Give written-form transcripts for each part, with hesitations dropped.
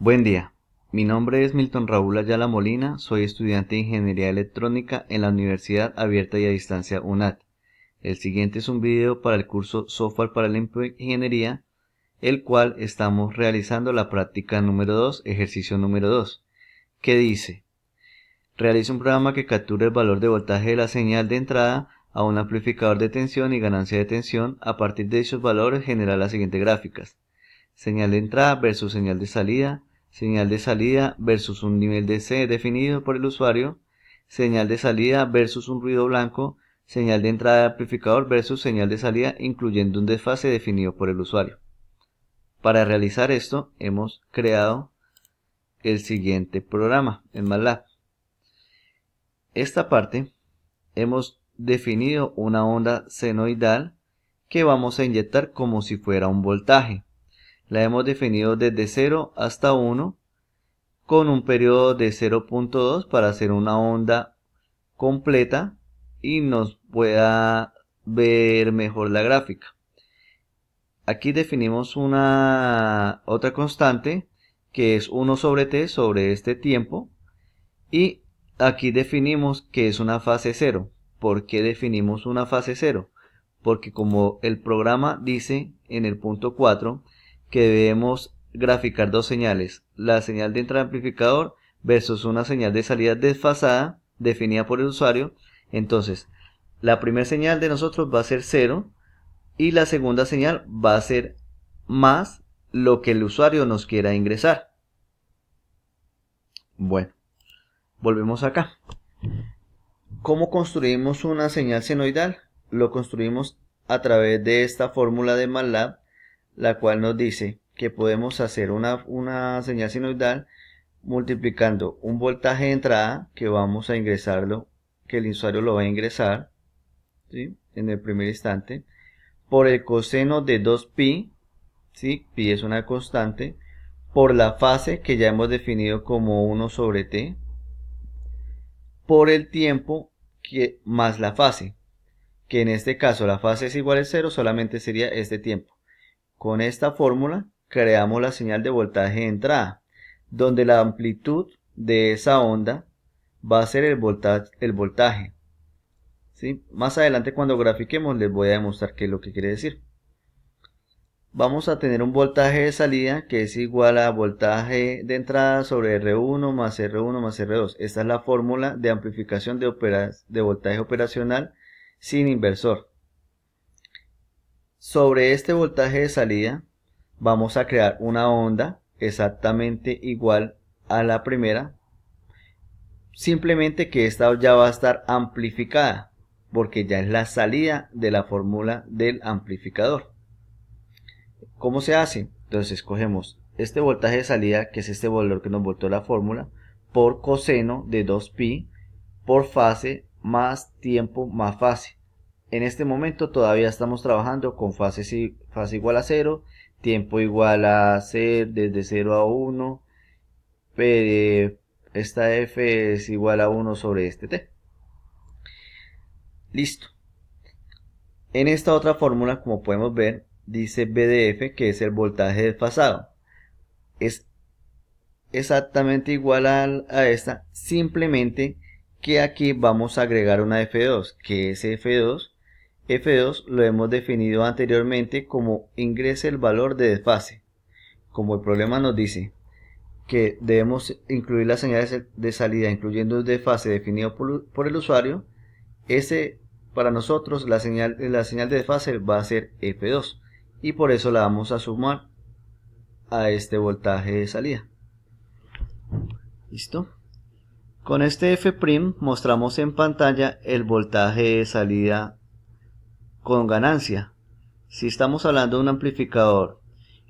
Buen día, mi nombre es Milton Raúl Ayala Molina, soy estudiante de Ingeniería Electrónica en la Universidad Abierta y a Distancia UNAD. El siguiente es un video para el curso Software para la Ingeniería, el cual estamos realizando la práctica número 2, ejercicio número 2, que dice: realiza un programa que capture el valor de voltaje de la señal de entrada a un amplificador de tensión y ganancia de tensión. A partir de dichos valores genera las siguientes gráficas: señal de entrada versus señal de salida versus un nivel de C definido por el usuario, señal de salida versus un ruido blanco, señal de entrada de amplificador versus señal de salida incluyendo un desfase definido por el usuario. Para realizar esto hemos creado el siguiente programa en MATLAB. Esta parte hemos definido una onda senoidal que vamos a inyectar como si fuera un voltaje. La hemos definido desde 0 hasta 1 con un periodo de 0.2 para hacer una onda completa y nos pueda ver mejor la gráfica. Aquí definimos una otra constante que es 1 sobre t sobre este tiempo, y aquí definimos que es una fase 0. ¿Por qué definimos una fase 0? Porque como el programa dice en el punto 4 que debemos graficar dos señales, la señal de entrada amplificador versus una señal de salida desfasada definida por el usuario, entonces la primera señal de nosotros va a ser 0 y la segunda señal va a ser más lo que el usuario nos quiera ingresar. Bueno, volvemos acá. ¿Cómo construimos una señal senoidal? Lo construimos a través de esta fórmula de MATLAB, la cual nos dice que podemos hacer una señal senoidal multiplicando un voltaje de entrada que vamos a ingresarlo, que el usuario lo va a ingresar, ¿sí?, en el primer instante, por el coseno de 2pi, ¿sí?, pi es una constante, por la fase que ya hemos definido como 1 sobre t, por el tiempo más la fase, que en este caso la fase es igual a 0, solamente sería este tiempo. Con esta fórmula creamos la señal de voltaje de entrada, donde la amplitud de esa onda va a ser el voltaje. ¿Sí? Más adelante cuando grafiquemos les voy a demostrar qué es lo que quiere decir. Vamos a tener un voltaje de salida que es igual a voltaje de entrada sobre R1 más R1 más R2. Esta es la fórmula de amplificación de voltaje operacional sin inversor. Sobre este voltaje de salida vamos a crear una onda exactamente igual a la primera, simplemente que esta ya va a estar amplificada porque ya es la salida de la fórmula del amplificador. ¿Cómo se hace? Entonces escogemos este voltaje de salida, que es este valor que nos voltó la fórmula, por coseno de 2pi por fase más tiempo más fase. En este momento todavía estamos trabajando con fase igual a 0, tiempo igual a c desde 0 a 1, esta f es igual a 1 sobre este t. Listo. En esta otra fórmula, como podemos ver, dice BDF, que es el voltaje desfasado. Es exactamente igual a esta, simplemente que aquí vamos a agregar una F2, que es F2. F2 lo hemos definido anteriormente como ingrese el valor de desfase. Como el problema nos dice que debemos incluir las señales de salida incluyendo un desfase definido por el usuario, para nosotros la señal de desfase va a ser F2 y por eso la vamos a sumar a este voltaje de salida. ¿Listo? Con este F' mostramos en pantalla el voltaje de salida con ganancia. Si estamos hablando de un amplificador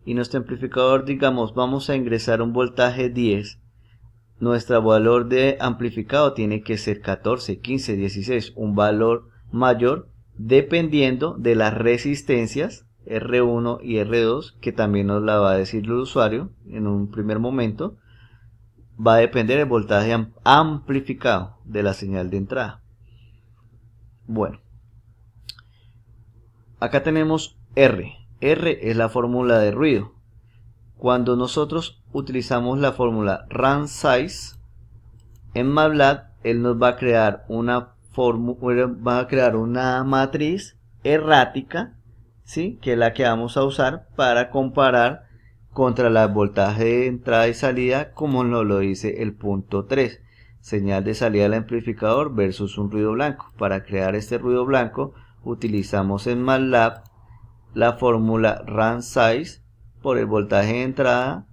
y nuestro amplificador, digamos, vamos a ingresar un voltaje 10, nuestro valor de amplificado tiene que ser 14, 15, 16, un valor mayor dependiendo de las resistencias R1 y R2, que también nos la va a decir el usuario en un primer momento. Va a depender del voltaje amplificado de la señal de entrada. Bueno, acá tenemos R. R es la fórmula de ruido. Cuando nosotros utilizamos la fórmula run_size. En MATLAB él nos va a crear una matriz errática, ¿sí? Que es la que vamos a usar para comparar contra el voltaje de entrada y salida, como nos lo dice el punto 3, señal de salida del amplificador versus un ruido blanco. Para crear este ruido blanco utilizamos en MATLAB la fórmula run_size por el voltaje de entrada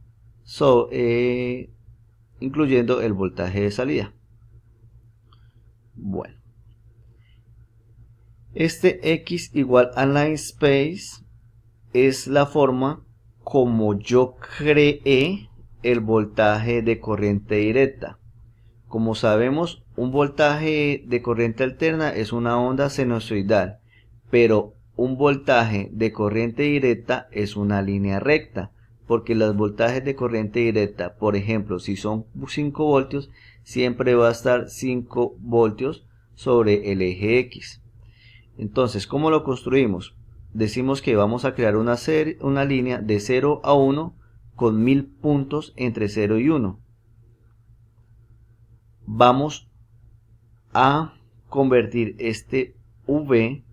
incluyendo el voltaje de salida. Bueno, este X igual a line space es la forma como yo creé el voltaje de corriente directa. Como sabemos, un voltaje de corriente alterna es una onda sinusoidal, pero un voltaje de corriente directa es una línea recta, porque los voltajes de corriente directa, por ejemplo, si son 5 voltios, siempre va a estar 5 voltios sobre el eje X. Entonces, ¿cómo lo construimos? Decimos que vamos a crear una línea de 0 a 1 con 1000 puntos entre 0 y 1. Vamos a convertir este V,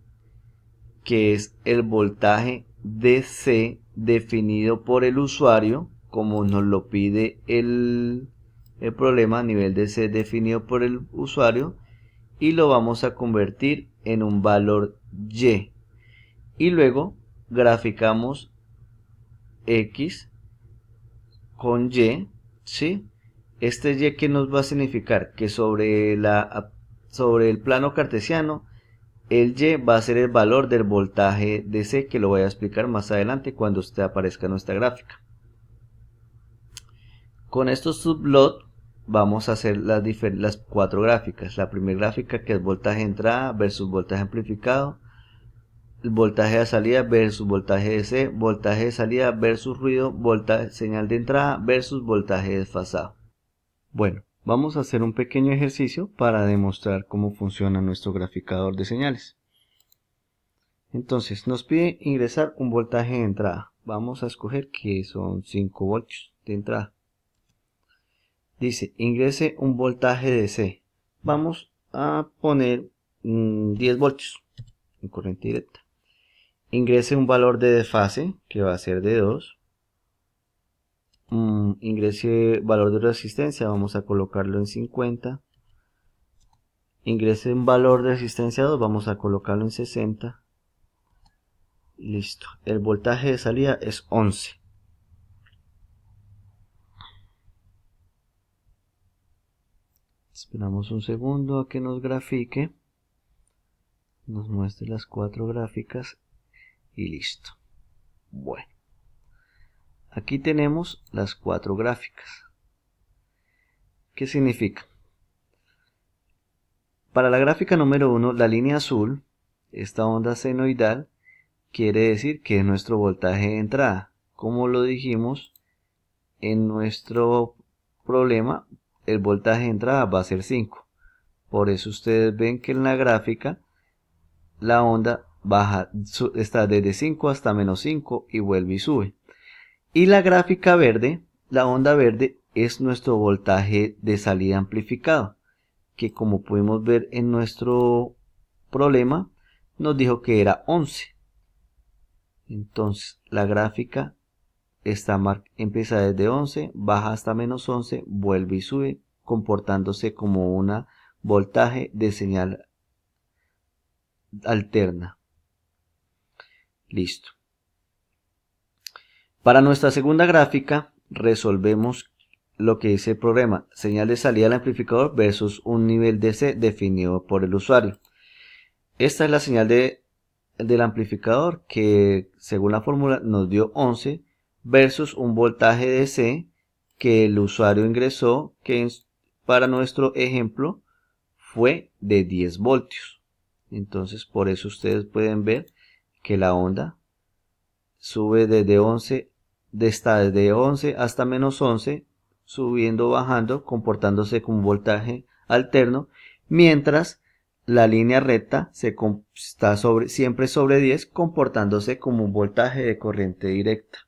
que es el voltaje DC definido por el usuario, como nos lo pide el problema, nivel DC definido por el usuario, y lo vamos a convertir en un valor Y. Y luego graficamos X con Y, ¿sí? Este Y, ¿qué nos va a significar? Que sobre el plano cartesiano, el Y va a ser el valor del voltaje DC, que lo voy a explicar más adelante cuando aparezca nuestra gráfica. Con estos subplots vamos a hacer las 4 gráficas. La primera gráfica, que es voltaje de entrada versus voltaje amplificado, el voltaje de salida versus voltaje DC, voltaje de salida versus ruido, señal de entrada versus voltaje desfasado. Bueno, vamos a hacer un pequeño ejercicio para demostrar cómo funciona nuestro graficador de señales. Entonces nos pide ingresar un voltaje de entrada. Vamos a escoger que son 5 voltios de entrada. Dice ingrese un voltaje DC. Vamos a poner 10 voltios en corriente directa. Ingrese un valor de desfase, que va a ser de 2. Ingrese valor de resistencia, vamos a colocarlo en 50. Ingrese un valor de resistencia 2, vamos a colocarlo en 60. Listo, el voltaje de salida es 11. Esperamos un segundo a que nos grafique, nos muestre las 4 gráficas y listo. Bueno, aquí tenemos las 4 gráficas. ¿Qué significa? Para la gráfica número 1, la línea azul, esta onda senoidal, quiere decir que es nuestro voltaje de entrada. Como lo dijimos en nuestro problema, el voltaje de entrada va a ser 5. Por eso ustedes ven que en la gráfica la onda baja, está desde 5 hasta menos 5 y vuelve y sube. Y la gráfica verde, la onda verde, es nuestro voltaje de salida amplificado, que como pudimos ver en nuestro problema, nos dijo que era 11. Entonces la gráfica empieza desde 11, baja hasta menos 11, vuelve y sube, comportándose como un voltaje de señal alterna. Listo. Para nuestra segunda gráfica resolvemos lo que dice el problema: señal de salida del amplificador versus un nivel DC definido por el usuario. Esta es la señal del amplificador, que según la fórmula nos dio 11, versus un voltaje DC que el usuario ingresó, que para nuestro ejemplo fue de 10 voltios. Entonces por eso ustedes pueden ver que la onda sube desde 11 hasta menos 11, subiendo, bajando, comportándose como un voltaje alterno, mientras la línea recta está siempre sobre 10, comportándose como un voltaje de corriente directa.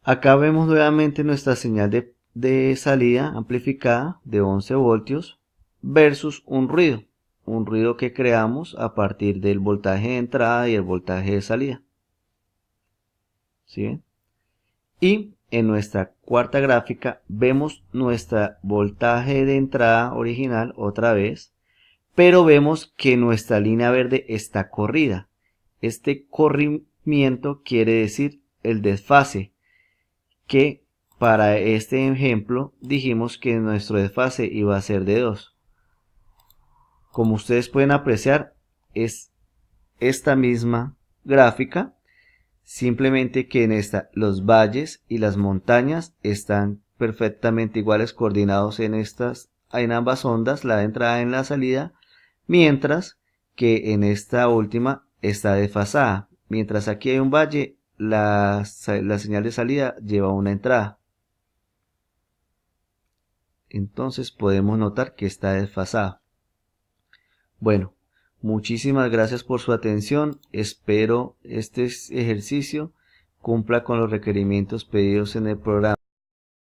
Acá vemos nuevamente nuestra señal de salida amplificada de 11 voltios versus un ruido que creamos a partir del voltaje de entrada y el voltaje de salida. ¿Sí ven? Y en nuestra cuarta gráfica vemos nuestro voltaje de entrada original otra vez, pero vemos que nuestra línea verde está corrida. Este corrimiento quiere decir el desfase, que para este ejemplo dijimos que nuestro desfase iba a ser de 2. Como ustedes pueden apreciar, es esta misma gráfica, simplemente que en esta los valles y las montañas están perfectamente iguales, coordinados en ambas ondas, la de entrada y la salida, mientras que en esta última está desfasada. Mientras aquí hay un valle, la señal de salida lleva una entrada. Entonces podemos notar que está desfasada. Bueno, muchísimas gracias por su atención. Espero este ejercicio cumpla con los requerimientos pedidos en el programa.